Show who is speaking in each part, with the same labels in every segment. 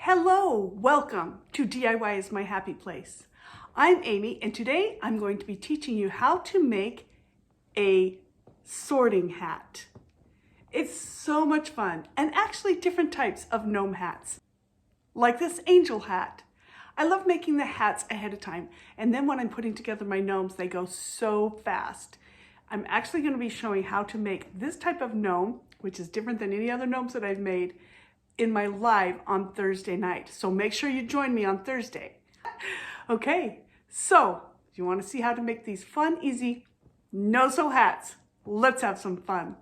Speaker 1: Hello, welcome to DIY is my happy place. I'm Amy and today I'm going to be teaching you how to make a sorting hat. It's so much fun and actually different types of gnome hats, like this angel hat. I love making the hats ahead of time and then when I'm putting together my gnomes they go so fast. I'm actually going to be showing how to make this type of gnome, which is different than any other gnomes that I've made, in my live on Thursday night. So make sure you join me on Thursday. Okay, so if you want to see how to make these fun, easy, no-sew hats, let's have some fun.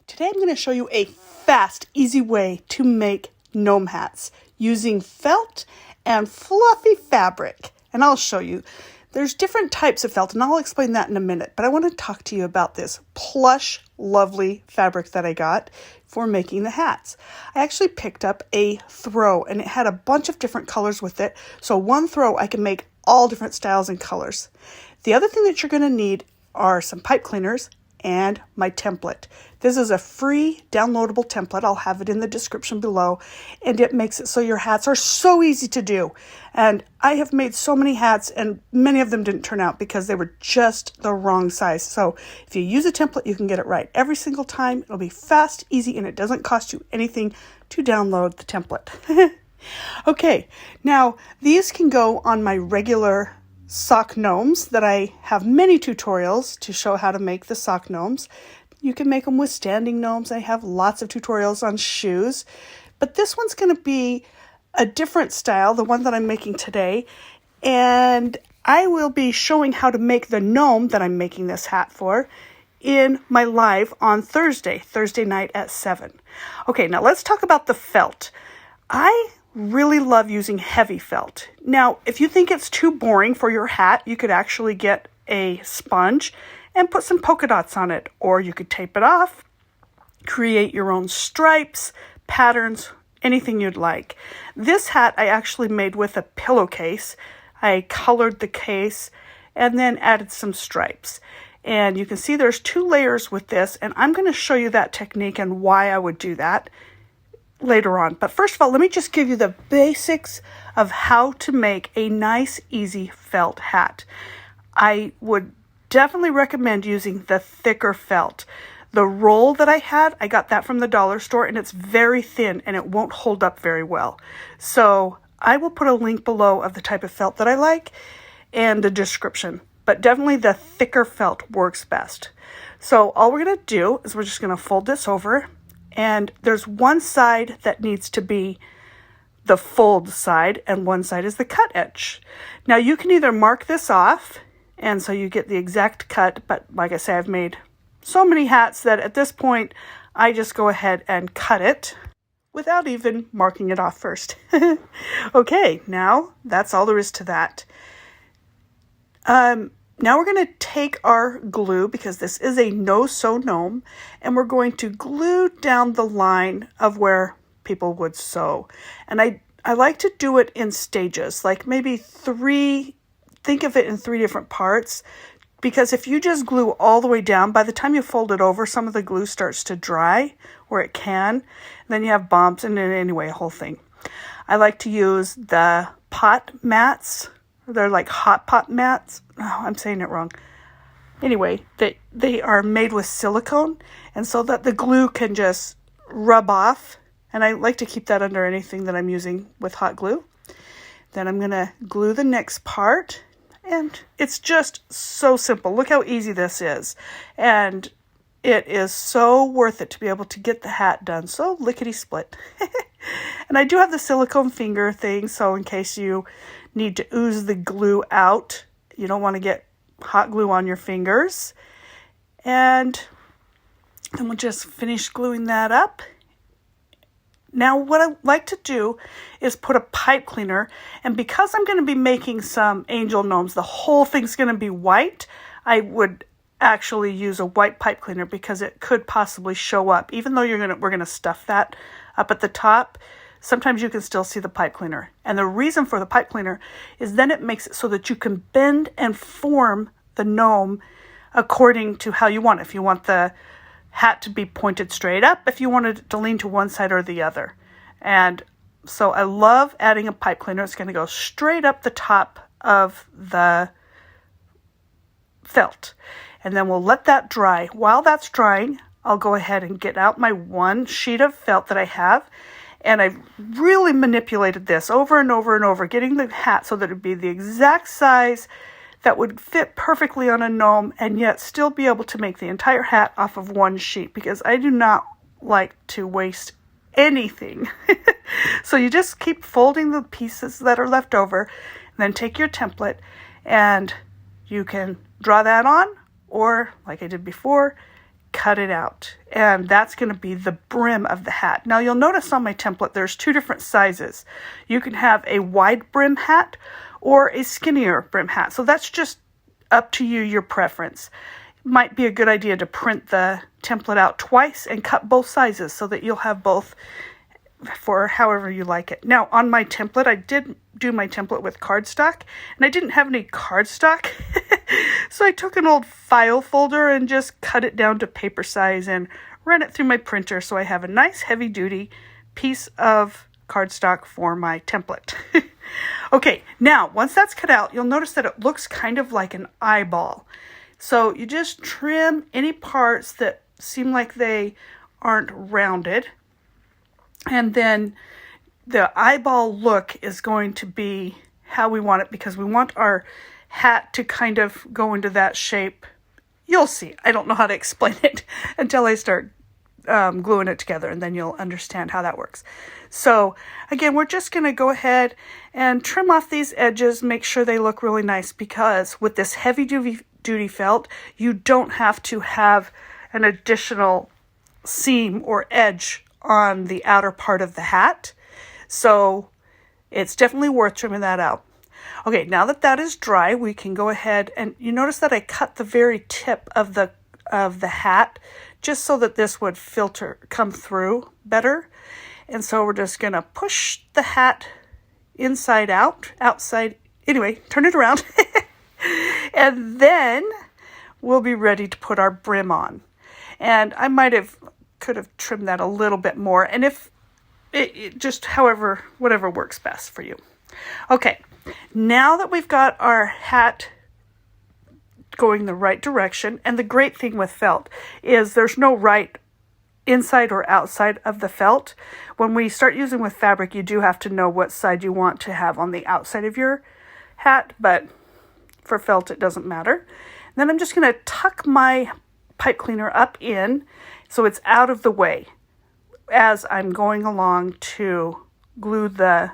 Speaker 1: Today I'm going to show you a fast, easy way to make gnome hats using felt and fluffy fabric. And I'll show you. There's different types of felt and I'll explain that in a minute, but I want to talk to you about this plush, lovely fabric that I got for making the hats. I actually picked up a throw and it had a bunch of different colors with it. So one throw I can make all different styles and colors. The other thing that you're going to need are some pipe cleaners and my template. This is a free downloadable template. I'll have it in the description below, and it makes it so your hats are so easy to do. And I have made so many hats and many of them didn't turn out because they were just the wrong size. So if you use a template, you can get it right every single time. It'll be fast, easy, and it doesn't cost you anything to download the template. Okay, now these can go on my regular sock gnomes that I have many tutorials to show how to make the sock gnomes. You can make them with standing gnomes. I have lots of tutorials on shoes, but this one's going to be a different style, the one that I'm making today, and I will be showing how to make the gnome that I'm making this hat for in my live on Thursday night at 7. Okay, now let's talk about the felt. I really love using heavy felt. Now, if you think it's too boring for your hat, you could actually get a sponge and put some polka dots on it, or you could tape it off, create your own stripes, patterns, anything you'd like. This hat I actually made with a pillowcase. I colored the case and then added some stripes. And you can see there's 2 layers with this, and I'm going to show you that technique and why I would do that later on. But first of all, let me just give you the basics of how to make a nice, easy felt hat. I would definitely recommend using the thicker felt. The roll that I had, I got that from the dollar store, and it's very thin and it won't hold up very well. So I will put a link below of the type of felt that I like and the description. But definitely the thicker felt works best. So all we're going to do is we're just going to fold this over. And there's one side that needs to be the fold side and one side is the cut edge. Now you can either mark this off and so you get the exact cut, but like I say, I've made so many hats that at this point I just go ahead and cut it without even marking it off first. Okay, now that's all there is to that. Now we're going to take our glue, because this is a no-sew gnome, and we're going to glue down the line of where people would sew. And I like to do it in stages, like maybe 3, think of it in 3 different parts, because if you just glue all the way down, by the time you fold it over, some of the glue starts to dry where it can. And then you have bumps, and then anyway, a whole thing. I like to use the pot mats. They're like hot pot mats. Oh, I'm saying it wrong. Anyway, they are made with silicone, and so that the glue can just rub off. And I like to keep that under anything that I'm using with hot glue. Then I'm going to glue the next part, and it's just so simple. Look how easy this is. And it is so worth it to be able to get the hat done so lickety-split. And I do have the silicone finger thing, so in case you need to ooze the glue out, you don't want to get hot glue on your fingers. And then we'll just finish gluing that up. Now what I like to do is put a pipe cleaner, and because I'm going to be making some angel gnomes, the whole thing's going to be white, I would actually use a white pipe cleaner because it could possibly show up, even though we're going to stuff that up at the top. sometimes you can still see the pipe cleaner. And the reason for the pipe cleaner is then it makes it so that you can bend and form the gnome according to how you want it. If you want the hat to be pointed straight up, if you wanted it to lean to one side or the other. And so I love adding a pipe cleaner. It's going to go straight up the top of the felt. And then we'll let that dry. While that's drying, I'll go ahead and get out my one sheet of felt that I have. And I've really manipulated this over and over and over, getting the hat so that it would be the exact size that would fit perfectly on a gnome and yet still be able to make the entire hat off of one sheet, because I do not like to waste anything. So you just keep folding the pieces that are left over, and then take your template and you can draw that on, or like I did before, cut it out. And that's going to be the brim of the hat. Now you'll notice on my template there's two different sizes. You can have a wide brim hat or a skinnier brim hat. So that's just up to you, your preference. Might be a good idea to print the template out twice and cut both sizes so that you'll have both for however you like it. Now on my template, I did do my template with cardstock, and I didn't have any cardstock. So I took an old file folder and just cut it down to paper size and ran it through my printer, so I have a nice heavy duty piece of cardstock for my template. Okay, now once that's cut out, you'll notice that it looks kind of like an eyeball. So you just trim any parts that seem like they aren't rounded. And then the eyeball look is going to be how we want it, because we want our hat to kind of go into that shape. You'll see. I don't know how to explain it until I start gluing it together, and then you'll understand how that works. So again, we're just going to go ahead and trim off these edges, make sure they look really nice, because with this heavy duty felt, you don't have to have an additional seam or edge on the outer part of the hat. So it's definitely worth trimming that out. Okay, now that that is dry, we can go ahead, and you notice that I cut the very tip of the hat just so that this would come through better. And so we're just going to push the hat inside out, outside, anyway, turn it around. And then we'll be ready to put our brim on. And I could have trimmed that a little bit more, and if it just whatever works best for you. Okay, now that we've got our hat going the right direction, and the great thing with felt is there's no right inside or outside of the felt. When we start using with fabric, you do have to know what side you want to have on the outside of your hat, but for felt it doesn't matter. Then I'm just going to tuck my pipe cleaner up in so it's out of the way as I'm going along to glue the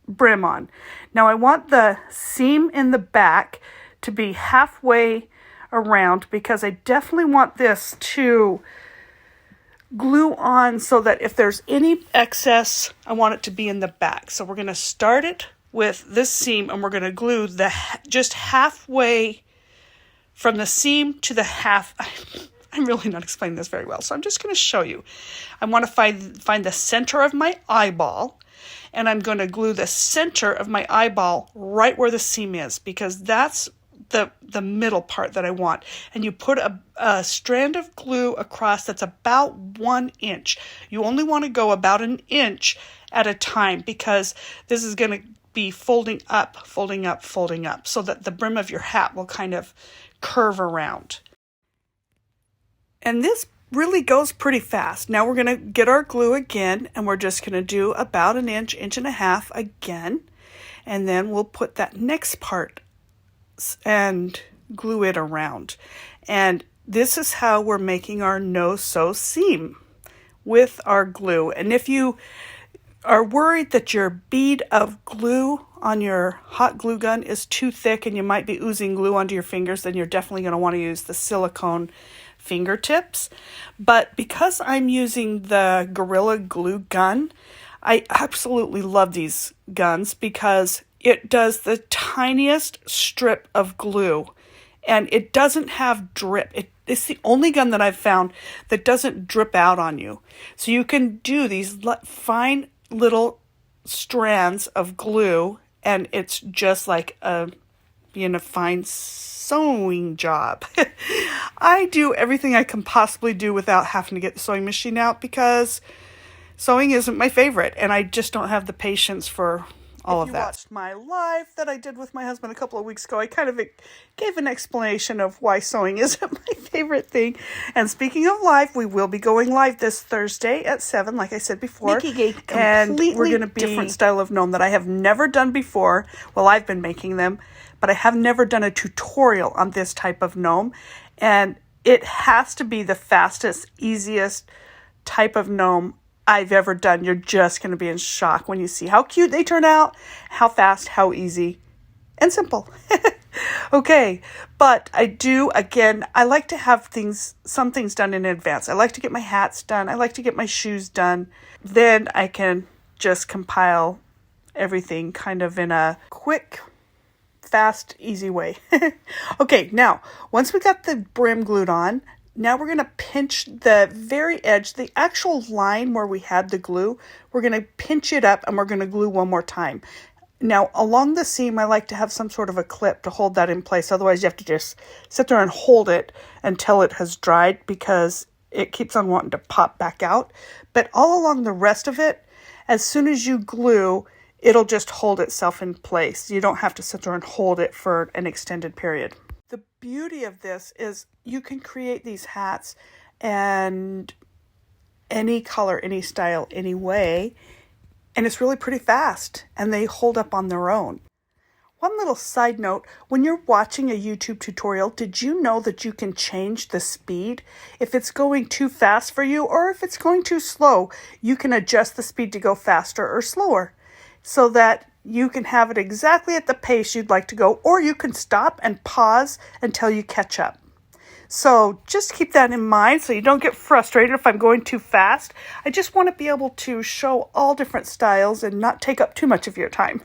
Speaker 1: brim on. Now I want the seam in the back to be halfway around, because I definitely want this to glue on so that if there's any excess, I want it to be in the back. So we're going to start it with this seam, and we're going to glue just halfway from the seam to the half. I'm really not explaining this very well, so I'm just going to show you. I want to find the center of my eyeball, and I'm going to glue the center of my eyeball right where the seam is, because that's the middle part that I want. And you put a strand of glue across that's about 1 inch. You only want to go about 1 inch at a time, because this is going to be folding up, so that the brim of your hat will kind of curve around. And this really goes pretty fast. Now we're going to get our glue again, and we're just going to do about 1 inch, 1.5 inches again. And then we'll put that next part and glue it around. And this is how we're making our no-sew seam with our glue. And if you are worried that your bead of glue on your hot glue gun is too thick and you might be oozing glue onto your fingers, then you're definitely going to want to use the silicone fingertips. But because I'm using the Gorilla Glue gun, I absolutely love these guns because it does the tiniest strip of glue and it doesn't have drip. It's the only gun that I've found that doesn't drip out on you. So you can do these fine little strands of glue, and it's just like being a fine sewing job. I do everything I can possibly do without having to get the sewing machine out because sewing isn't my favorite, and I just don't have the patience for all of that. If you watched my live that I did with my husband a couple of weeks ago, I kind of gave an explanation of why sewing isn't my favorite thing. And speaking of live, we will be going live this Thursday at 7, like I said before. Making a completely different style of gnome that I have never done before. Well, I've been making them, but I have never done a tutorial on this type of gnome. And it has to be the fastest, easiest type of gnome I've ever done. You're just going to be in shock when you see how cute they turn out, how fast, how easy, and simple. Okay, but I do, again, I like to have some things done in advance. I like to get my hats done. I like to get my shoes done. Then I can just compile everything kind of in a quick, fast, easy way. Okay, now, once we got the brim glued on, now we're going to pinch the very edge, the actual line where we had the glue. We're going to pinch it up and we're going to glue one more time. Now, along the seam, I like to have some sort of a clip to hold that in place. Otherwise, you have to just sit there and hold it until it has dried because it keeps on wanting to pop back out. But all along the rest of it, as soon as you glue, it'll just hold itself in place. You don't have to sit there and hold it for an extended period. The beauty of this is you can create these hats and any color, any style, any way, and it's really pretty fast, and they hold up on their own. One little side note, when you're watching a YouTube tutorial, did you know that you can change the speed? If it's going too fast for you or if it's going too slow, you can adjust the speed to go faster or slower so that you can have it exactly at the pace you'd like to go, or you can stop and pause until you catch up. So just keep that in mind so you don't get frustrated if I'm going too fast. I just want to be able to show all different styles and not take up too much of your time.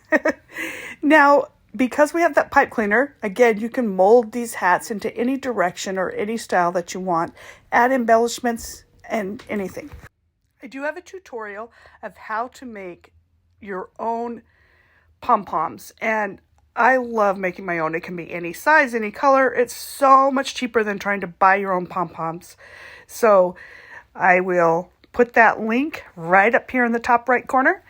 Speaker 1: Now, because we have that pipe cleaner, again, you can mold these hats into any direction or any style that you want, add embellishments and anything. I do have a tutorial of how to make your own pom-poms, and I love making my own. It can be any size, any color. It's so much cheaper than trying to buy your own pom-poms. So I will put that link right up here in the top right corner.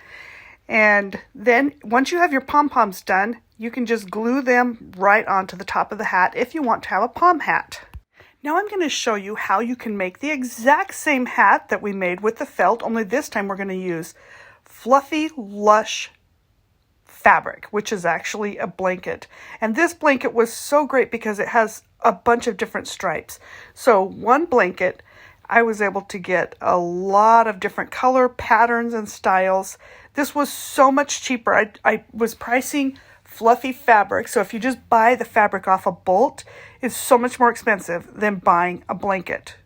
Speaker 1: And then once you have your pom-poms done, you can just glue them right onto the top of the hat if you want to have a pom hat. Now I'm going to show you how you can make the exact same hat that we made with the felt, only this time we're going to use fluffy, lush fabric, which is actually a blanket. And this blanket was so great because it has a bunch of different stripes. So one blanket, I was able to get a lot of different color patterns and styles. This was so much cheaper. I was pricing fluffy fabric. So if you just buy the fabric off a bolt, it's so much more expensive than buying a blanket.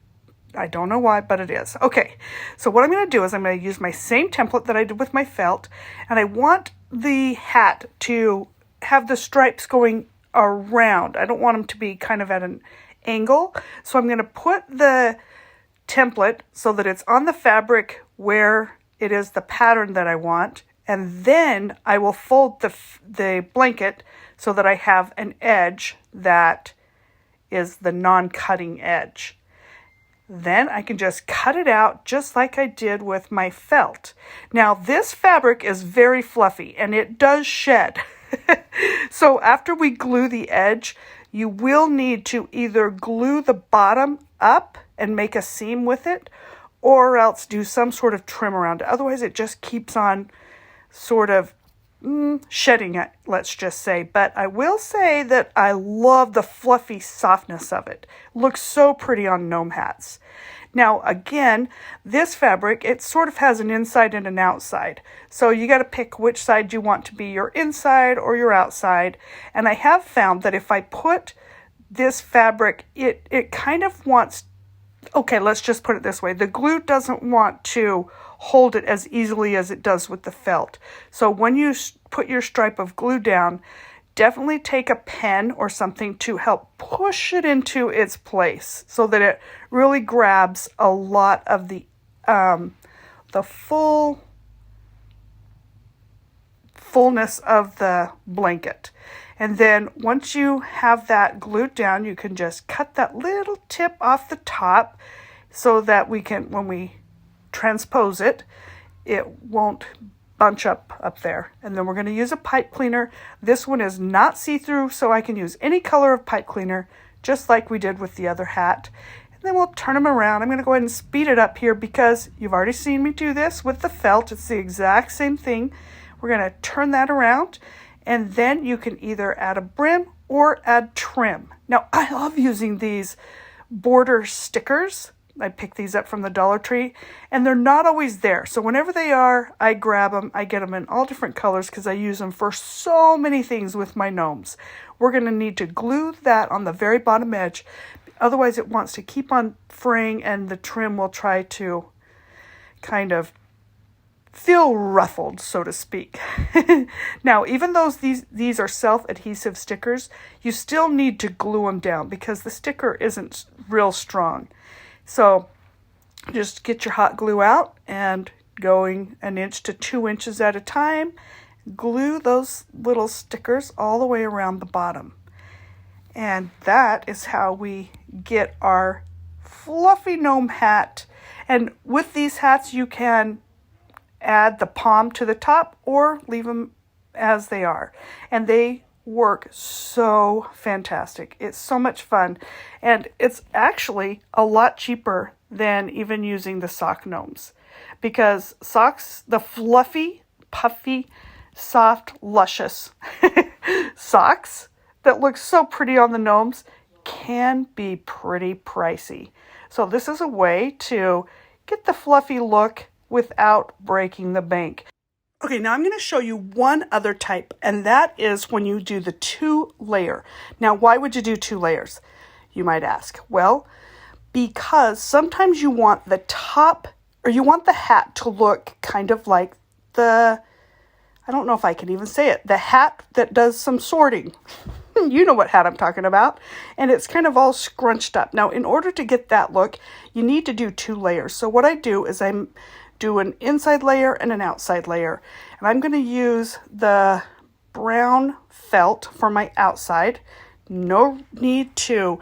Speaker 1: I don't know why, but it is. Okay, so what I'm going to do is I'm going to use my same template that I did with my felt, and I want the hat to have the stripes going around. I don't want them to be kind of at an angle. So I'm going to put the template so that it's on the fabric where it is the pattern that I want. And then I will fold the blanket so that I have an edge that is the non-cutting edge. Then I can just cut it out just like I did with my felt. Now this fabric is very fluffy and it does shed. So after we glue the edge, you will need to either glue the bottom up and make a seam with it, or else do some sort of trim around it. Otherwise it just keeps on sort of shedding it, let's just say. But I will say that I love the fluffy softness of it. Looks so pretty on gnome hats. Now again, this fabric, it sort of has an inside and an outside. So you got to pick which side you want to be your inside or your outside. And I have found that if I put this fabric, it kind of wants, okay, let's just put it this way. The glue doesn't want to hold it as easily as it does with the felt. So when you put your stripe of glue down, definitely take a pen or something to help push it into its place so that it really grabs a lot of the full fullness of the blanket. And then once you have that glued down, you can just cut that little tip off the top so that we can, when we transpose it, it won't bunch up there. And then we're going to use a pipe cleaner. This one is not see-through, so I can use any color of pipe cleaner, just like we did with the other hat. And then we'll turn them around. I'm going to go ahead and speed it up here because you've already seen me do this with the felt. It's the exact same thing. We're going to turn that around, and then you can either add a brim or add trim. Now, I love using these border stickers. I picked these up from the Dollar Tree, and they're not always there. So whenever they are, I grab them. I get them in all different colors because I use them for so many things with my gnomes. We're going to need to glue that on the very bottom edge. Otherwise, it wants to keep on fraying, and the trim will try to kind of feel ruffled, so to speak. Now, even though these are self-adhesive stickers, you still need to glue them down because the sticker isn't real strong. So just get your hot glue out and going 1 inch to 2 inches at a time, glue those little stickers all the way around the bottom. And that is how we get our fluffy gnome hat. And with these hats, you can add the pom to the top or leave them as they are. And they work so fantastic. It's so much fun. And it's actually a lot cheaper than even using the sock gnomes. Because socks, the fluffy, puffy, soft, luscious socks that look so pretty on the gnomes can be pretty pricey. So this is a way to get the fluffy look without breaking the bank. Okay, now I'm going to show you one other type, and that is when you do the 2-layer. Now, why would you do 2 layers, you might ask? Well, because sometimes you want the top, or you want the hat to look kind of like I don't know if I can even say it, the hat that does some sorting. You know what hat I'm talking about. And it's kind of all scrunched up. Now, in order to get that look, you need to do 2 layers. So what I do is I do an inside layer and an outside layer. And I'm going to use the brown felt for my outside. No need to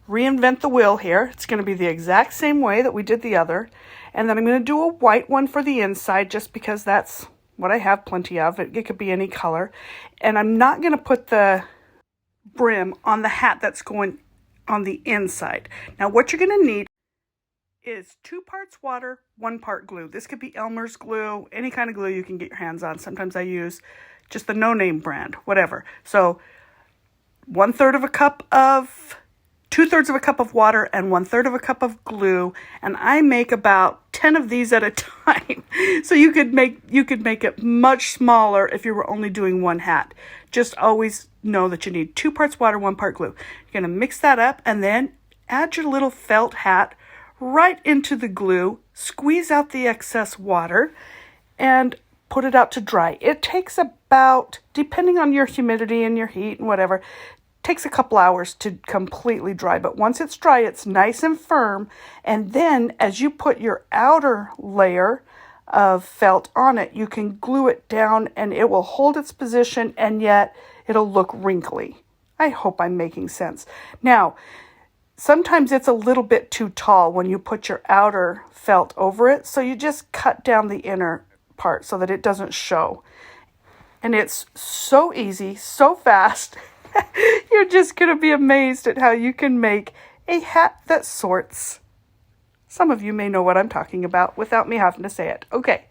Speaker 1: reinvent the wheel here. It's going to be the exact same way that we did the other. And then I'm going to do a white one for the inside just because that's what I have plenty of. It could be any color. And I'm not going to put the brim on the hat that's going on the inside. Now what you're going to need is 2 parts water, 1 part glue. This could be Elmer's glue, any kind of glue you can get your hands on. Sometimes I use just the no-name brand, whatever. So 2/3 of a cup of water and 1/3 of a cup of glue, and I make about 10 of these at a time. So you could make it much smaller if you were only doing 1 hat. Just always know that you need 2 parts water, 1 part glue. You're going to mix that up and then add your little felt hat right into the glue, squeeze out the excess water, and put it out to dry. It takes about, depending on your humidity and your heat and whatever, takes a couple hours to completely dry. But once it's dry, it's nice and firm. And then as you put your outer layer of felt on it, you can glue it down and it will hold its position, and yet it'll look wrinkly. I hope I'm making sense. Now, sometimes it's a little bit too tall when you put your outer felt over it, so you just cut down the inner part so that it doesn't show. And it's so easy, so fast. You're just going to be amazed at how you can make a hat that sorts. Some of you may know what I'm talking about without me having to say it. Okay,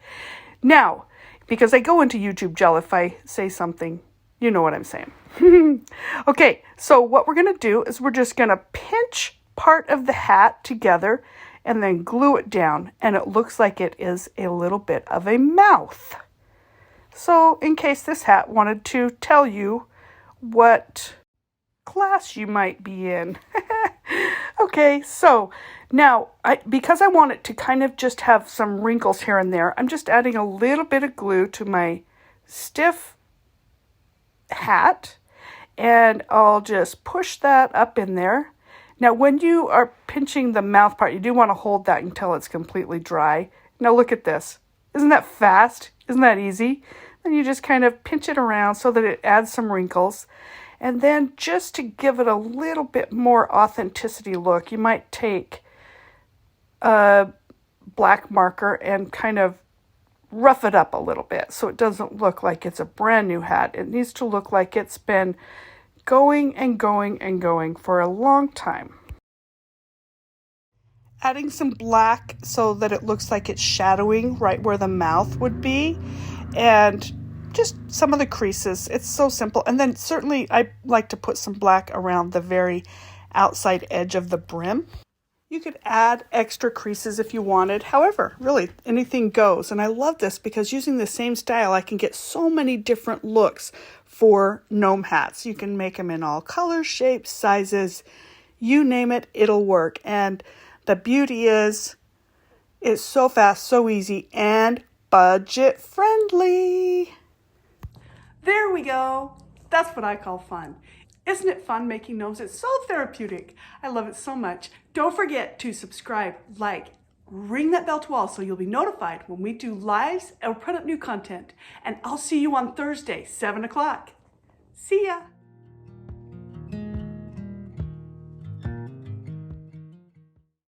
Speaker 1: now, because I go into YouTube jail if I say something, you know what I'm saying. Okay, so what we're going to do is we're just going to pinch part of the hat together and then glue it down, and it looks like it is a little bit of a mouth. So in case this hat wanted to tell you what class you might be in. Okay, so now because I want it to kind of just have some wrinkles here and there, I'm just adding a little bit of glue to my stiff hat, and I'll just push that up in there. Now when you are pinching the mouth part, you do want to hold that until it's completely dry. Now look at this. Isn't that fast? Isn't that easy? And you just kind of pinch it around so that it adds some wrinkles. And then just to give it a little bit more authenticity look, you might take a black marker and kind of rough it up a little bit so it doesn't look like it's a brand new hat. It needs to look like it's been going and going and going for a long time. Adding some black so that it looks like it's shadowing right where the mouth would be, and just some of the creases. It's so simple. And then certainly I like to put some black around the very outside edge of the brim. You could add extra creases if you wanted. However, really anything goes. And I love this because using the same style, I can get so many different looks for gnome hats. You can make them in all colors, shapes, sizes, you name it, it'll work. And the beauty is it's so fast, so easy, and budget friendly. There we go. That's what I call fun. Isn't it fun making gnomes? It's so therapeutic. I love it so much. Don't forget to subscribe, like, ring that bell to all so you'll be notified when we do lives or put up new content. And I'll see you on Thursday, 7 o'clock. See ya.